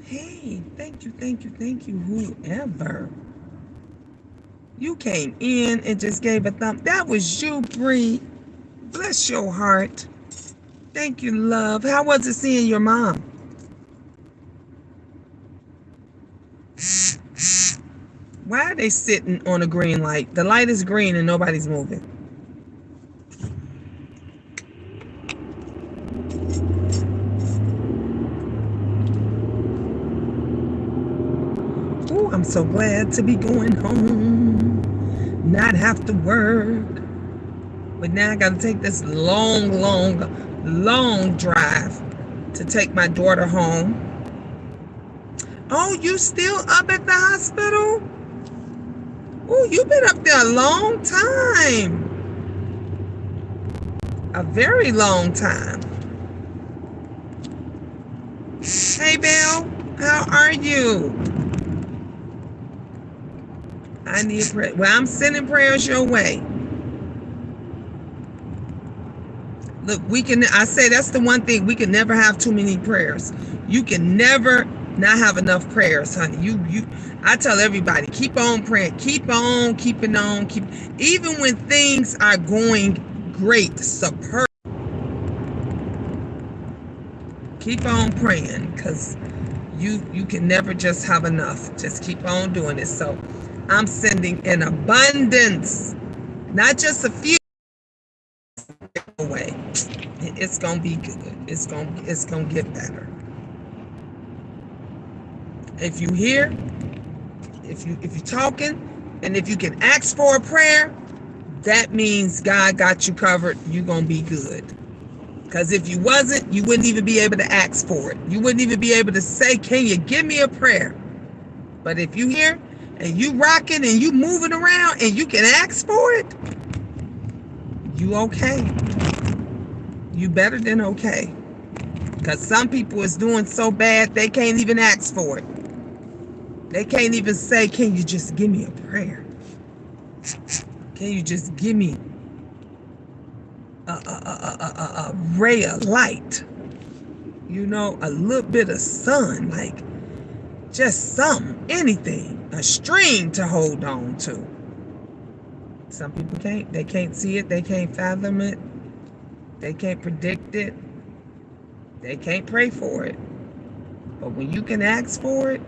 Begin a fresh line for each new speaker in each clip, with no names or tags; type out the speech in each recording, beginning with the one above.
Hey, thank you, whoever. You came in and just gave a thumb. That was you, Bree. Bless your heart. Thank you, love. How was it seeing your mom? Why are they sitting on a green light? The light is green and nobody's moving. Oh, I'm so glad to be going home. Not have to work. But now I got to take this long drive to take my daughter home. Oh, you still up at the hospital? Oh, you've been up there a long time. A very long time. Hey, Belle, how are you? I need prayer. Well, I'm sending prayers your way. Look, I say that's the one thing, we can never have too many prayers. You can never not have enough prayers, honey. I tell everybody, keep on praying, keep on, keeping on, even when things are going great, superb. Keep on praying, because you can never just have enough. Just keep on doing it. So I'm sending an abundance, not just a few away. It's gonna be good. It's gonna get better. If you hear, if you're talking, and if you can ask for a prayer, that means God got you covered. You're gonna be good. Because if you wasn't, you wouldn't even be able to ask for it. You wouldn't even be able to say, "Can you give me a prayer?" But if you hear and you rocking and you moving around and you can ask for it, you okay. You better than okay. Because some people is doing so bad they can't even ask for it. They can't even say, "Can you just give me a prayer? Can you just give me a ray of light? You know, a little bit of sun, like just something, anything, a string to hold on to." Some people can't. They can't see it. They can't fathom it. They can't predict it. They can't pray for it. But when you can ask for it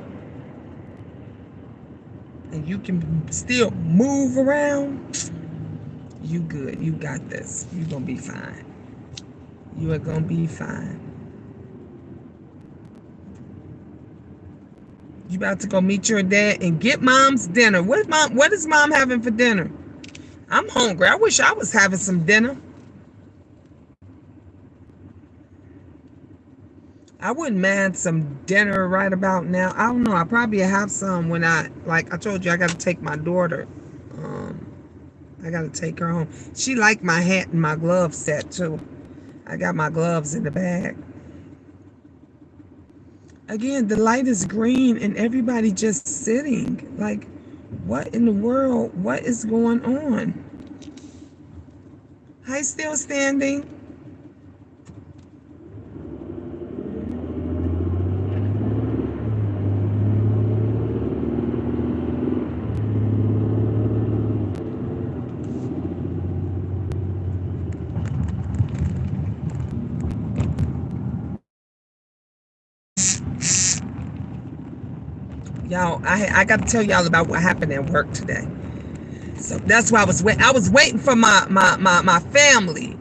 and you can still move around, you good. You got this. You're going to be fine. You are going to be fine. You about to go meet your dad and get mom's dinner. What is mom having for dinner? I'm hungry. I wish I was having some dinner. I wouldn't mind some dinner right about now. I don't know. I probably have some when like I told you, I got to take my daughter. Um, I got to take her home. She liked my hat and my glove set too. I got my gloves in the bag. Again, the light is green and everybody just sitting. Like, what in the world? What is going on? Hi, still standing. Y'all, I got to tell y'all about what happened at work today. So that's why I was waiting. I was waiting for my family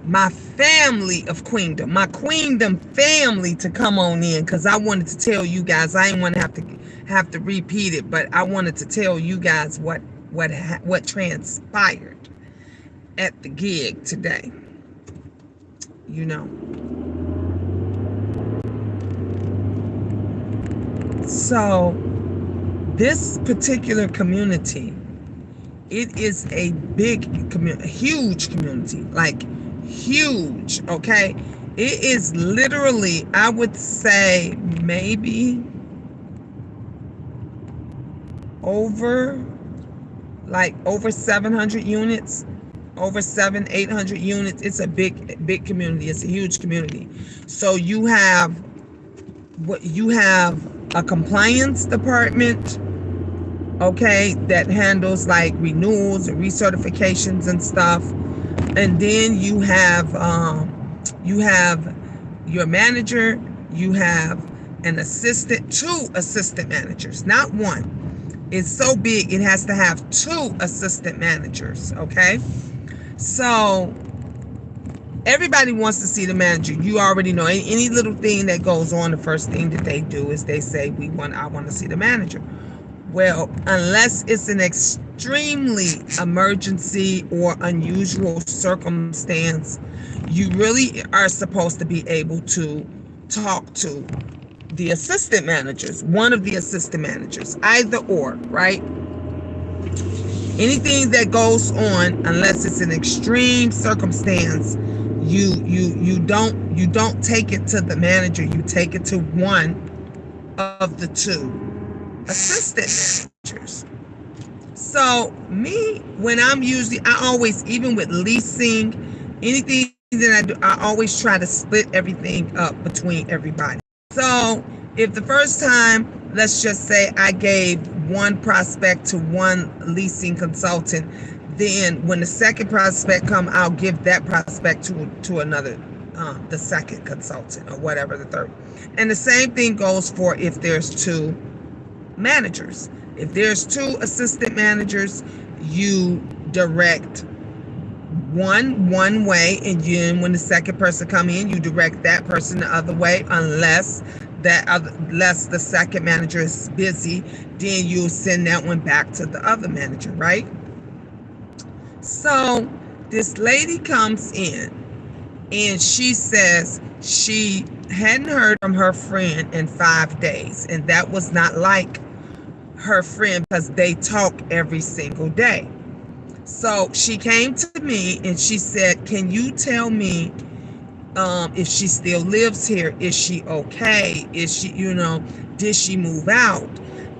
of Queendom, my Queendom family to come on in, because I wanted to tell you guys. I didn't want to have to repeat it, but I wanted to tell you guys what transpired at the gig today. You know. So this particular community, it is a big community, a huge community, like huge, okay? It is literally, I would say, maybe over 700 units, over 800 units. It's a big community. It's a huge community. So you have what you have a compliance department, okay, that handles like renewals and recertifications and stuff. And then you have your manager, you have an assistant, two assistant managers, not one. It's so big, it has to have two assistant managers, okay? So everybody wants to see the manager. You already know any little thing that goes on, the first thing that they do is they say, I want to see the manager. Well, unless it's an extremely emergency or unusual circumstance, you really are supposed to be able to talk to the assistant managers, one of the assistant managers, either or, right? Anything that goes on, unless it's an extreme circumstance, you don't take it to the manager, you take it to one of the two assistant managers. So me, when I always, even with leasing, anything that I do, I always try to split everything up between everybody. So if the first time, let's just say I gave one prospect to one leasing consultant, then when the second prospect come, I'll give that prospect to another, the second consultant or whatever, the third. And the same thing goes for if there's two managers. If there's two assistant managers, you direct one way, and then when the second person come in, you direct that person the other way, unless the second manager is busy, then you send that one back to the other manager, right? So this lady comes in and she says she hadn't heard from her friend in 5 days, and that was not like her friend because they talk every single day. So she came to me and she said, can you tell me if she still lives here? Is she okay? Is she, did she move out?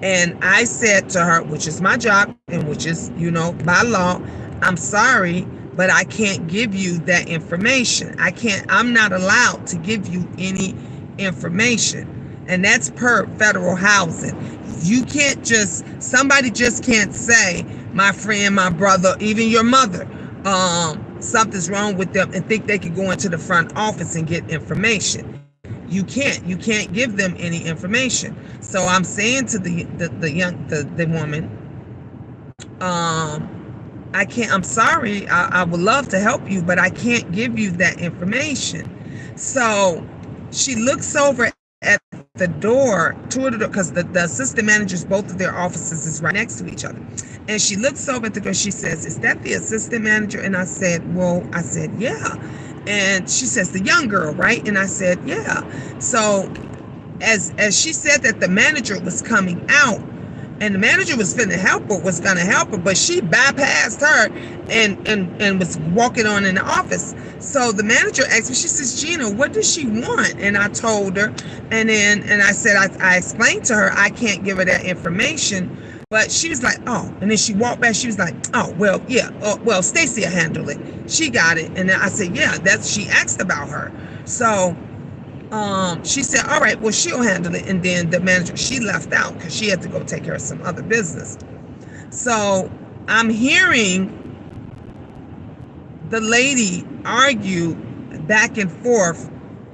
And I said to her, which is my job and which is, by law, I'm sorry, but I can't give you that information. I'm not allowed to give you any information. And that's per federal housing. You can't somebody just can't say, my friend, my brother, even your mother, something's wrong with them and think they can go into the front office and get information. You can't give them any information. So I'm saying to the woman, I can't, I'm sorry, I would love to help you, but I can't give you that information. So she looks over at the door, because the assistant managers, both of their offices is right next to each other. And she looks over at the door, she says, is that the assistant manager? And I said, yeah. And she says, the young girl, right? And I said, yeah. So as she said that the manager was coming out, and the manager was going to help her, but she bypassed her and was walking on in the office. So the manager asked me, she says, Gina, what does she want? And I told her, and I said, I explained to her, I can't give her that information. But she was like, oh, and then she walked back. She was like, oh, well, yeah, well, Stacy will handle it. She got it. And then I said, yeah, she asked about her. So she said, all right, well, she'll handle it. And then the manager, she left out because she had to go take care of some other business. So I'm hearing the lady argue back and forth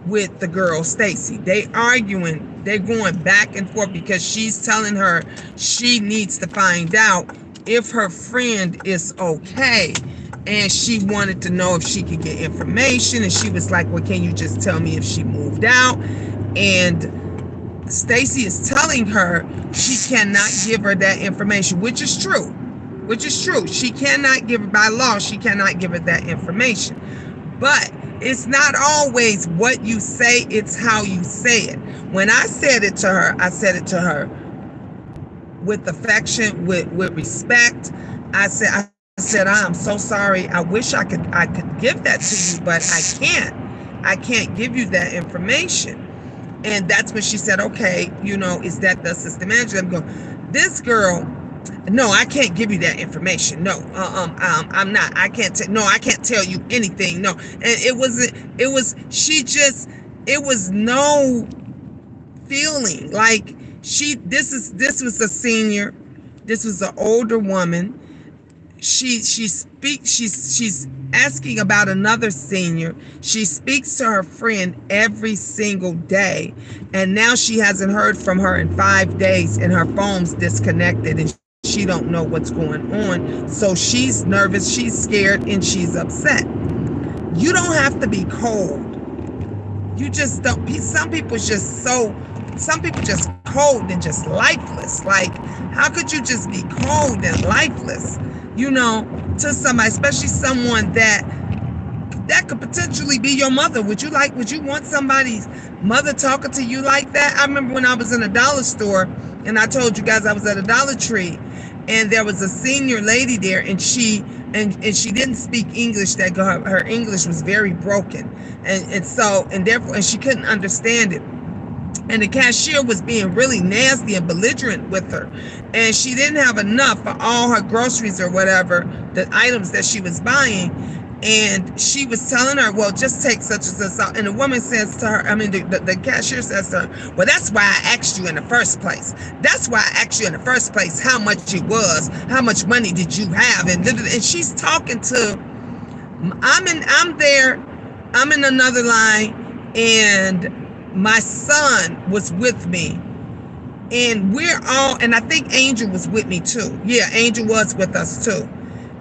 with the girl, Stacy. They're going back and forth because she's telling her she needs to find out if her friend is okay. And she wanted to know if she could get information. And she was like, well, can you just tell me if she moved out? And Stacy is telling her she cannot give her that information, which is true. She cannot give her, by law, she cannot give her that information. But it's not always what you say, it's how you say it. When I said it to her with affection, with respect. I said, I'm so sorry. I wish I could give that to you, but I can't give you that information. And that's when she said, okay, is that the assistant manager? I'm going, this girl, no, I can't give you that information. No, I'm not. I can't tell you anything. No. And it was no feeling like this was a senior, this was an older woman. She's asking about another senior. She speaks to her friend every single day, and now she hasn't heard from her in 5 days, and her phone's disconnected, and she don't know what's going on. So she's nervous, she's scared, and she's upset. You don't have to be cold. You just don't. Some people just cold and just lifeless. Like, how could you just be cold and lifeless, to somebody, especially someone that could potentially be your mother? Would you want somebody's mother talking to you like that? I remember when I was in a dollar store, and I told you guys I was at a Dollar Tree, and there was a senior lady there, and she didn't speak English. That her English was very broken, and she couldn't understand it. And the cashier was being really nasty and belligerent with her. And she didn't have enough for all her groceries or whatever, the items that she was buying. And she was telling her, well, just take such and such. And the woman says to her, the cashier says to her, well, that's why I asked you in the first place. That's why I asked you in the first place how much it was, how much money did you have? And she's talking to, I'm in another line, and my son was with me, and and I think Angel was with me too. Yeah, Angel was with us too.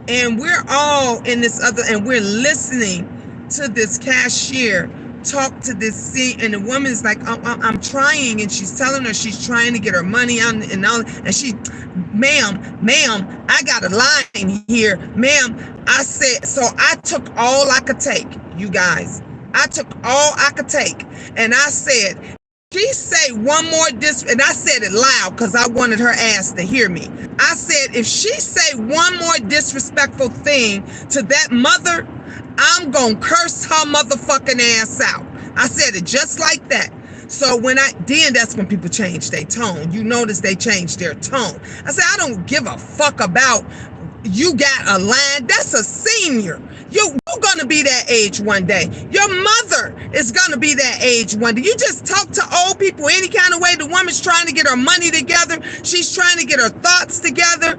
And we're all in this and we're listening to this cashier talk to this scene, and the woman's like, I'm trying, and she's telling her she's trying to get her money out and all, and she, ma'am, I got a line here, ma'am. I said, so I took all I could take, you guys. I took all I could take, and I said, she say one more and I said it loud because I wanted her ass to hear me. I said, if she say one more disrespectful thing to that mother, I'm gonna curse her motherfucking ass out. I said it just like that. So then that's when people change their tone. You notice they change their tone. I said, I don't give a fuck about you got a line. That's a senior. You're gonna be that age one day. Your mother is gonna be that age one day. You just talk to old people any kind of way. The woman's trying to get her money together. She's trying to get her thoughts together.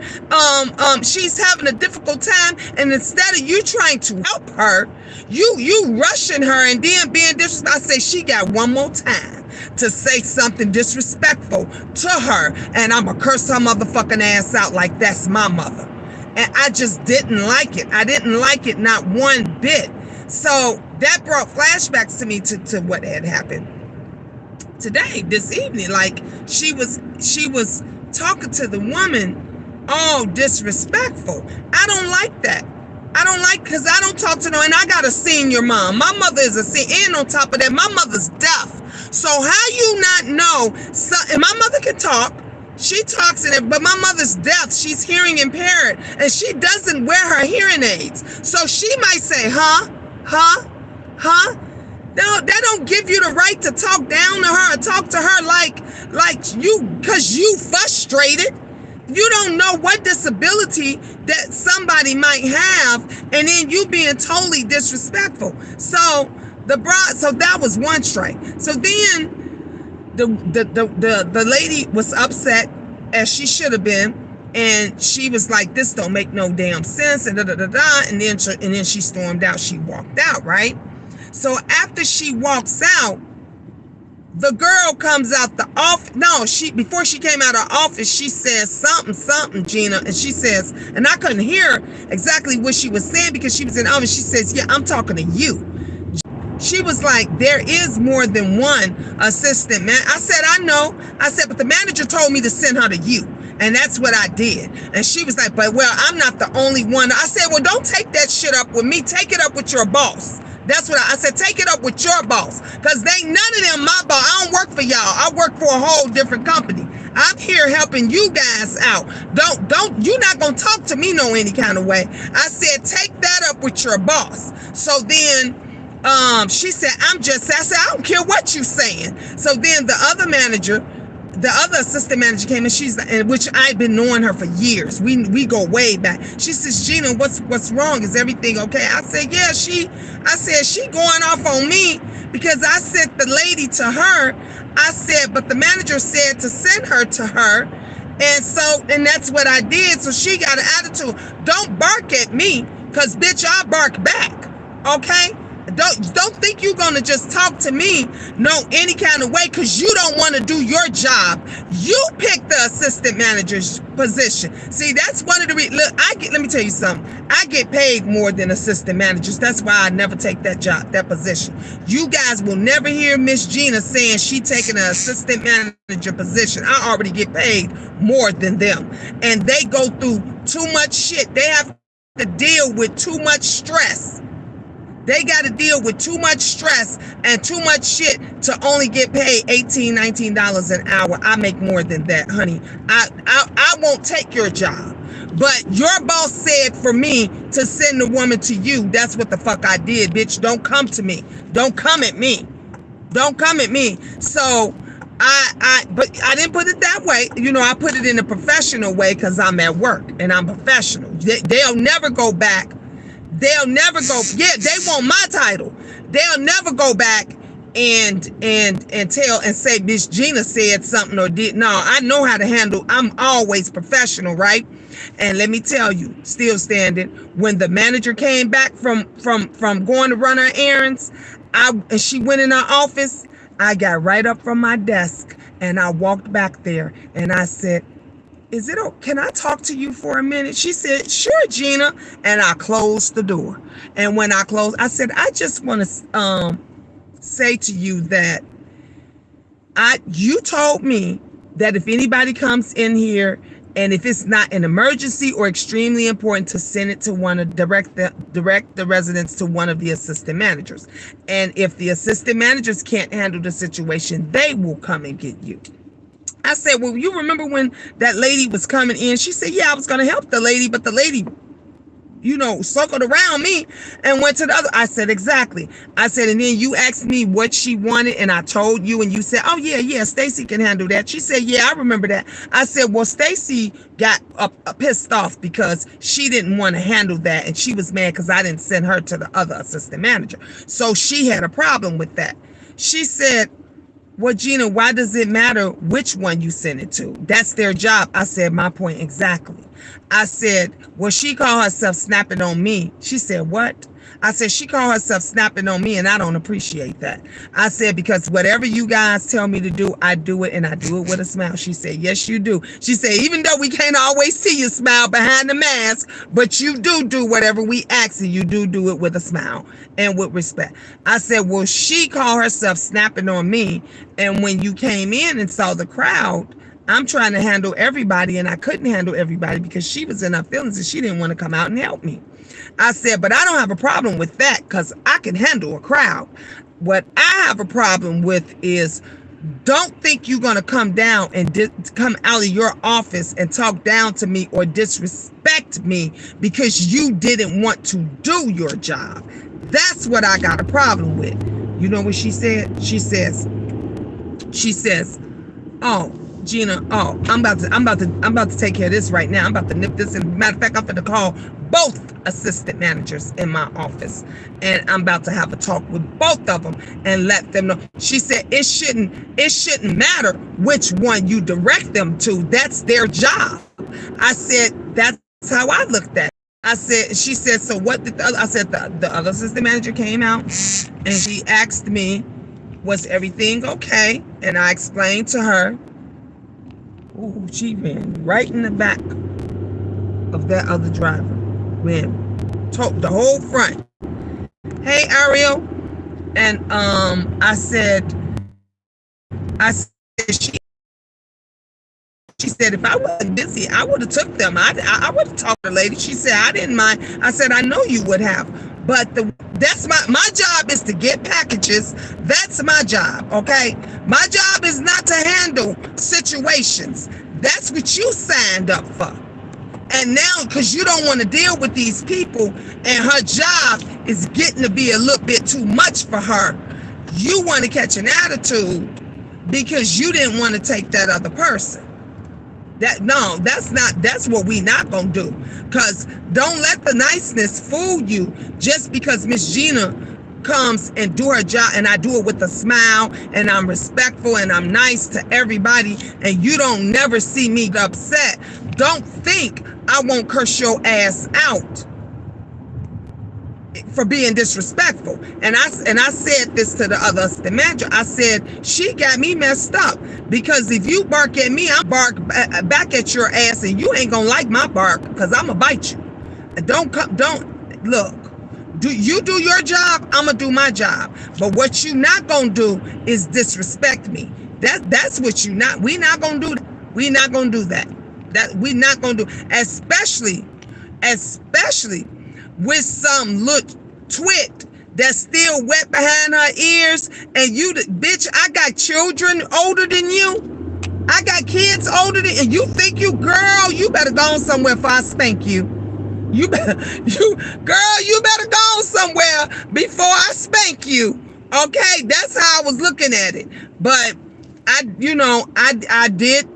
She's having a difficult time, and instead of you trying to help her, you rushing her and then being disrespectful. I say she got one more time to say something disrespectful to her, and I'm gonna curse her motherfucking ass out like that's my mother. And I just didn't like it. I didn't like it, not one bit. So that brought flashbacks to me to what had happened today, this evening. Like, she was talking to the woman all disrespectful. I don't like that. Because I don't talk to no, and I got a senior mom. My mother is a senior, and on top of that, my mother's deaf. So how you not know? And my mother can talk. She talks in it, but my mother's deaf. She's hearing impaired, and she doesn't wear her hearing aids. So she might say, huh? No, that don't give you the right to talk down to her, or talk to her like you, because you frustrated. You don't know what disability that somebody might have, and then you being totally disrespectful. So that was one strike. So then the lady was upset, as she should have been, and she was like, this don't make no damn sense, and and then she stormed out. She walked out, right? So after she walks out, the girl comes out the office. Before she came out of her office, she says something, Gina, and she says, and I couldn't hear exactly what she was saying because she was in the office. She says, yeah, I'm talking to you. She was like, there is more than one assistant, man. I said, I know. I said, but the manager told me to send her to you. And that's what I did. And she was like, but well, I'm not the only one. I said, well, don't take that shit up with me. Take it up with your boss. That's what I said. Take it up with your boss. Because none of them my boss. I don't work for y'all. I work for a whole different company. I'm here helping you guys out. You're not going to talk to me no any kind of way. I said, take that up with your boss. So then she said, I said, I don't care what you're saying. So then the other manager the other assistant manager came and which I've been knowing her for years. We go way back. She says, Gina, what's wrong? Is everything okay? I said, yeah, she going off on me because I sent the lady to her. I said, but the manager said to send her to her. And that's what I did. So she got an attitude. Don't bark at me, because bitch, I'll bark back. Okay? Don't think you're gonna just talk to me any kind of way because you don't want to do your job. You picked the assistant manager's position. See, that's one of the let me tell you something. I get paid more than assistant managers. That's why I never take that job, that position. You guys will never hear Miss Gina saying she taking an assistant manager position. I already get paid more than them, and they go through too much shit. They have to deal with too much stress. They got to deal with too much stress and too much shit to only get paid $18, $19 an hour. I make more than that, honey. I won't take your job. But your boss said for me to send the woman to you. That's what the fuck I did, bitch. Don't come to me. Don't come at me. Don't come at me. So but I didn't put it that way. You know, I put it in a professional way because I'm at work and I'm professional. They'll never go back. They'll never go. Yeah, they want my title. They'll never go back and tell and say Miss Gina said something or did. No, I know how to handle. I'm always professional, right? And let me tell you, still standing. When the manager came back from going to run her errands, and she went in her office, I got right up from my desk and I walked back there and I said, can I talk to you for a minute? She said, sure, Gina. And I closed the door. And when I closed, I said, I just want to say to you that you told me that if anybody comes in here and if it's not an emergency or extremely important, to send it to direct the residents to one of the assistant managers. And if the assistant managers can't handle the situation, they will come and get you. I said, well, you remember when that lady was coming in? She said, yeah, I was going to help the lady, but the lady, circled around me and went to the other. I said, exactly. I said, and then you asked me what she wanted, and I told you, and you said, oh, yeah, Stacy can handle that. She said, yeah, I remember that. I said, well, Stacy got pissed off because she didn't want to handle that, and she was mad because I didn't send her to the other assistant manager. So she had a problem with that. She said, well, Gina, why does it matter which one you send it to? That's their job. I said, my point exactly. I said, well, she called herself snapping on me. She said, what? I said, she called herself snapping on me, and I don't appreciate that. I said, because whatever you guys tell me to do, I do it, and I do it with a smile. She said, yes, you do. She said, even though we can't always see you smile behind the mask, but you do whatever we ask, and you do it with a smile and with respect. I said, well, she called herself snapping on me, and when you came in and saw the crowd, I'm trying to handle everybody, and I couldn't handle everybody because she was in her feelings and she didn't want to come out and help me. I said, but I don't have a problem with that because I can handle a crowd. What I have a problem with is, don't think you're going to come down and come out of your office and talk down to me or disrespect me because you didn't want to do your job. That's what I got a problem with. You know what she said? She says, oh, Gina, I'm about to take care of this right now. I'm about to nip this. And matter of fact, I'm going to call both assistant managers in my office, and I'm about to have a talk with both of them and let them know. She said it shouldn't matter which one you direct them to. That's their job. I said that's how I looked at it. I said, she said, so what did I said the other assistant manager came out and she asked me, was everything okay? And I explained to her. Ooh, she ran right in the back of that other driver. Ran the whole front. Hey, Ariel. And I said, she said, if I wasn't busy, I would have took them. I would have talked to the lady. She said, I didn't mind. I said, I know you would have. But that's my job is to get packages. That's my job, okay? My job is not to handle situations. That's what you signed up for. And now, because you don't want to deal with these people and her job is getting to be a little bit too much for her, you want to catch an attitude because you didn't want to take that other person. That's what we not gonna do. Cause don't let the niceness fool you just because Miss Gina comes and do her job, and I do it with a smile, and I'm respectful, and I'm nice to everybody, and you don't never see me upset. Don't think I won't curse your ass out for being disrespectful. And I said this to the other assistant manager. I said, she got me messed up, because if you bark at me, I bark back at your ass, and you ain't gonna like my bark, because I'm gonna bite you. Don't look. Do you do your job? I'm gonna do my job. But what you not gonna do is disrespect me. That's what we not gonna do. We not gonna do that. We not gonna do, especially with some little twit that's still wet behind her ears. And you, bitch, I got children older than you. I got kids older than, and you think you better go on somewhere before I spank you. You better go somewhere before I spank you. Okay, that's how I was looking at it. But I did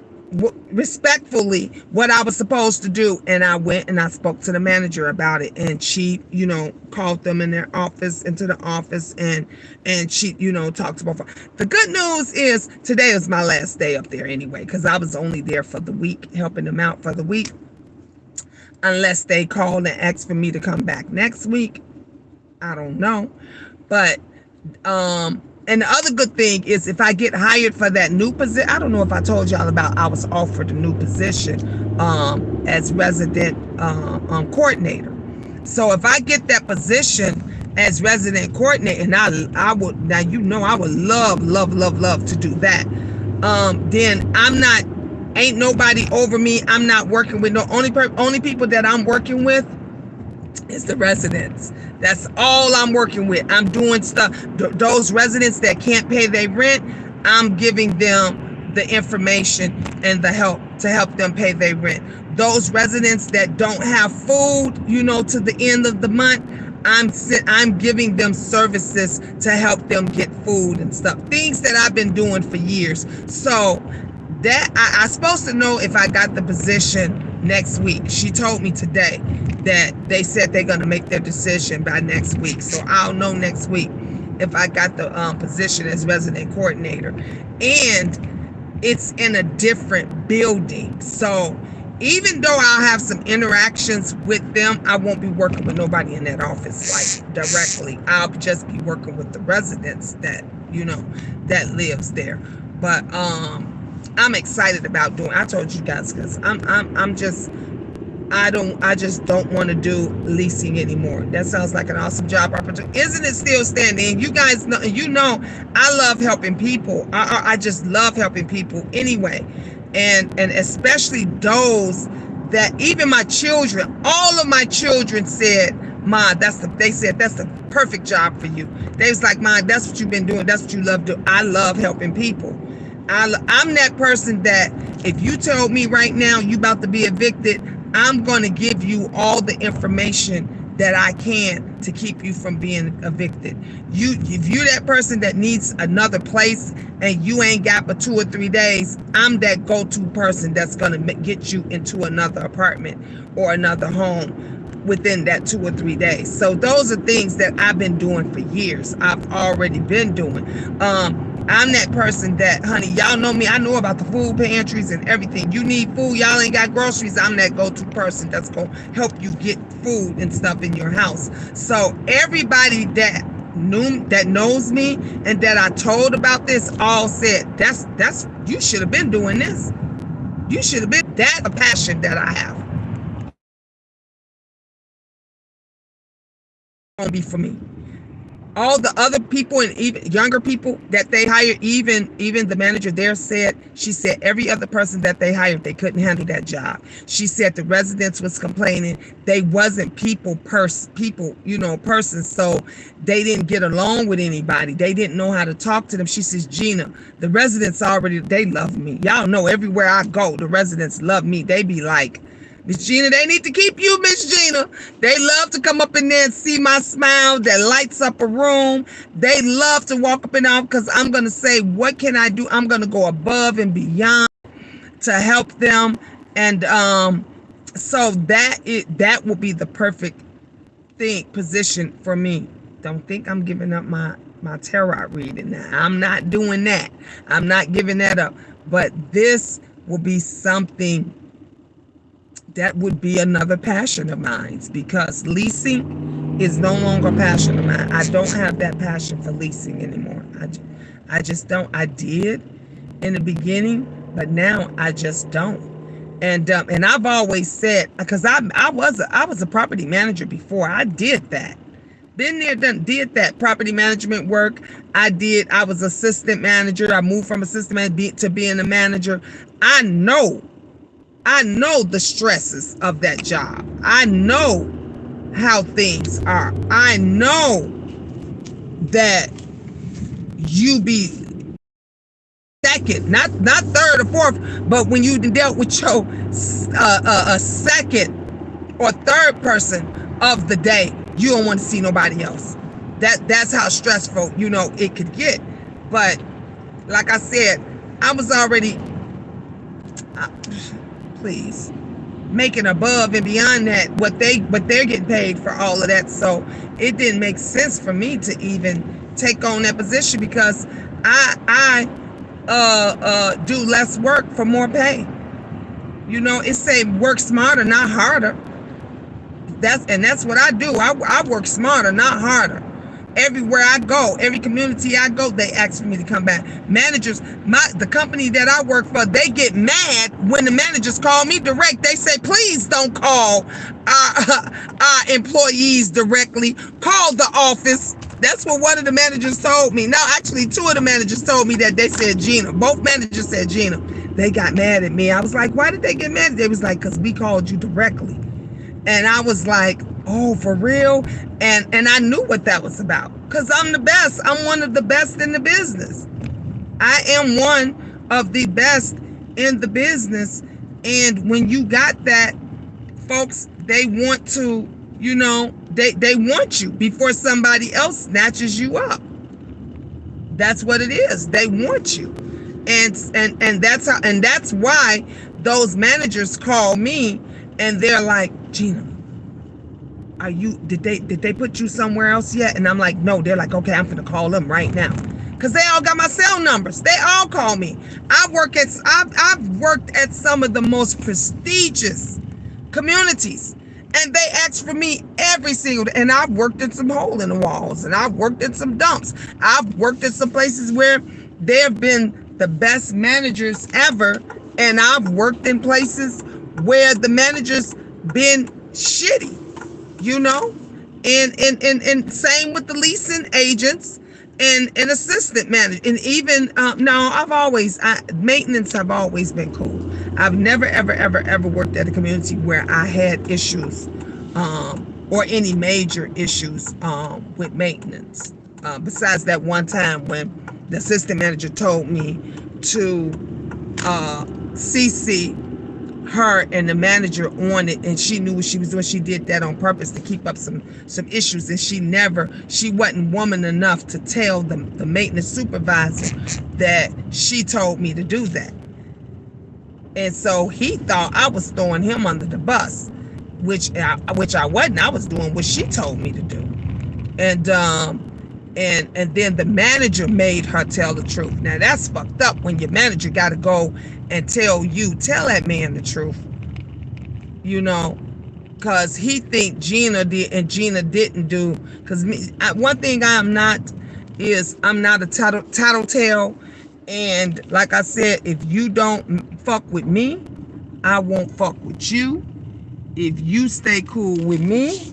respectfully what I was supposed to do, and I went and I spoke to the manager about it, and she, called them in their office, into the office, and she, talked about. The good news is today is my last day up there anyway, because I was only there for the week, helping them out for the week. Unless they call and ask for me to come back next week. I don't know. But, and the other good thing is if I get hired for that new position, I don't know if I told y'all about, I was offered a new position as resident coordinator. So if I get that position as resident coordinator, and I would love to do that. Then ain't nobody over me. I'm not working with only people that I'm working with is the residents. That's all I'm working with. I'm doing stuff. Those residents that can't pay their rent, I'm giving them the information and the help to help them pay their rent. Those residents that don't have food, to the end of the month, I'm giving them services to help them get food and stuff. Things that I've been doing for years. So that I'm supposed to know if I got the position next week. She told me today that they said they're going to make their decision by next week. So I'll know next week if I got the position as resident coordinator. And it's in a different building. So even though I'll have some interactions with them, I won't be working with nobody in that office like directly. I'll just be working with the residents that, that lives there. But I'm excited about doing. I told you guys, because I just don't want to do leasing anymore. That sounds like an awesome job opportunity. Isn't it still standing? You guys know, I love helping people. I just love helping people anyway. And especially those that, even my children, all of my children said, Ma, they said that's the perfect job for you. They was like, Ma, that's what you've been doing. That's what you love doing. I love helping people. I'm that person that if you told me right now you about to be evicted, I'm going to give you all the information that I can to keep you from being evicted. If you're that person that needs another place and you ain't got but 2 or 3 days, I'm that go-to person that's going to get you into another apartment or another home within that 2 or 3 days. So those are things that I've been doing for years. I've already been doing. I'm that person that, honey, y'all know me. I know about the food pantries and everything. You need food, y'all ain't got groceries. I'm that go-to person that's going to help you get food and stuff in your house. So everybody that knows me and that I told about this all said, that's you should have been doing this. You should have been. That's a passion that I have. Won't be for me. All the other people and even younger people that they hired, even the manager there said, she said every other person that they hired, they couldn't handle that job. She said the residents was complaining they wasn't persons, so they didn't get along with anybody. They didn't know how to talk to them. She says, Gina, the residents they love me. Y'all know everywhere I go, the residents love me. They be like, Miss Gina, they need to keep you, Miss Gina. They love to come up in there and see my smile that lights up a room. They love to walk up and down because I'm going to say, what can I do? I'm going to go above and beyond to help them. And so that will be the perfect position for me. Don't think I'm giving up my tarot reading now. I'm not doing that. I'm not giving that up. But this will be something that would be another passion of mine, because leasing is no longer a passion of mine. I don't have that passion for leasing anymore. I just don't. I did in the beginning, but now I just don't. And I've always said, because I was a property manager before. I did that. Been there, did that property management work. I was assistant manager. I moved from assistant manager to being a manager. I know the stresses of that job. I know how things are. I know that you be second, not third or fourth, but when you dealt with your a second or third person of the day, you don't want to see nobody else. That's how stressful, it could get. But like I said, I was already please making above and beyond that what they're getting paid for all of that. So it didn't make sense for me to even take on that position, because I do less work for more pay. It say work smarter, not harder. That's what I do. I work smarter, not harder. Everywhere I go, every community I go, they ask for me to come back. Managers, the company that I work for, they get mad when the managers call me direct. They say, please don't call our employees directly. Call the office. That's what one of the managers told me. No, actually, two of the managers told me that. They said Gina. Both managers said Gina. They got mad at me. I was like, why did they get mad? They was like, because we called you directly. And I was like, oh, for real? And I knew what that was about, because I'm the best. I'm one of the best in the business. I am one of the best in the business. And when you got that, folks, they want to, they want you before somebody else snatches you up. That's what it is. They want you. And that's why those managers call me and they're like, Gina, did they put you somewhere else yet? And I'm like, no. They're like, okay, I'm gonna call them right now, because they all got my cell numbers. They all call me. I've worked at some of the most prestigious communities, and they ask for me every single day. And I've worked in some hole in the walls, and I've worked in some dumps. I've worked in some places where there have been the best managers ever, and I've worked in places where the managers been shitty, and same with the leasing agents and assistant manager. And even maintenance have always been cool. I've never ever worked at a community where I had issues or any major issues with maintenance, besides that one time when the assistant manager told me to CC her and the manager on it, and she knew what she was doing. She did that on purpose to keep up some issues, and she wasn't woman enough to tell the maintenance supervisor that she told me to do that. And so he thought I was throwing him under the bus, which I wasn't. I was doing what she told me to do. And then the manager made her tell the truth. Now that's fucked up, when your manager got to go and tell that man the truth, because he think Gina did and Gina didn't do. Because one thing I'm not a tattletale, and like I said, if you don't fuck with me, I won't fuck with you. If you stay cool with me,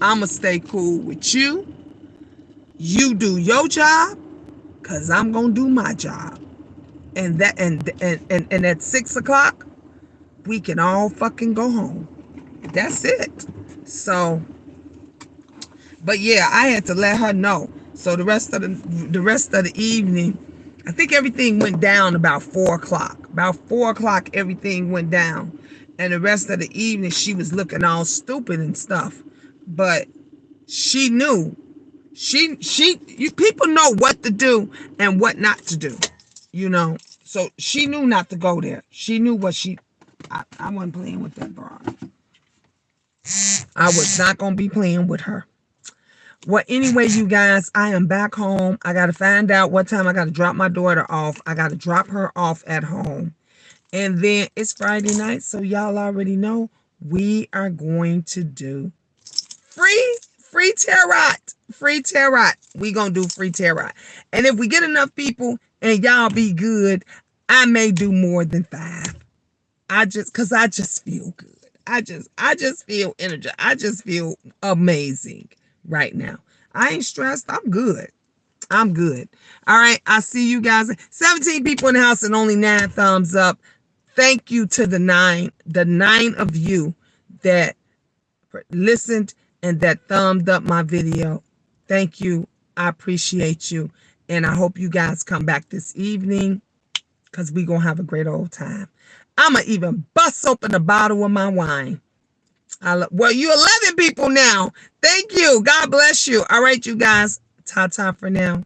I'ma stay cool with you. You do your job, because I'm gonna do my job. And at 6:00, we can all fucking go home. That's it. So, but yeah, I had to let her know. So the rest of the evening, I think everything went down about 4:00. About 4:00, everything went down. And the rest of the evening, she was looking all stupid and stuff. But she knew. People know what to do and what not to do, you know. So she knew not to go there. She knew what I wasn't playing with that broad. I was not going to be playing with her. Well, anyway, you guys, I am back home. I got to find out what time I got to drop my daughter off. I got to drop her off at home. And then it's Friday night, so y'all already know we are going to do free tarot. Free tarot. We going to do free tarot. And if we get enough people and y'all be good, I may do more than 5. I just feel good. I just feel energy. I just feel amazing right now. I ain't stressed. I'm good. I'm good. All right. I see you guys. 17 people in the house and only 9 thumbs up. Thank you to the 9 of you that listened and that thumbed up my video. Thank you. I appreciate you. And I hope you guys come back this evening because we're going to have a great old time. I'm going to even bust open a bottle of my wine. Well, you 11 people now. Thank you. God bless you. All right, you guys. Ta-ta for now.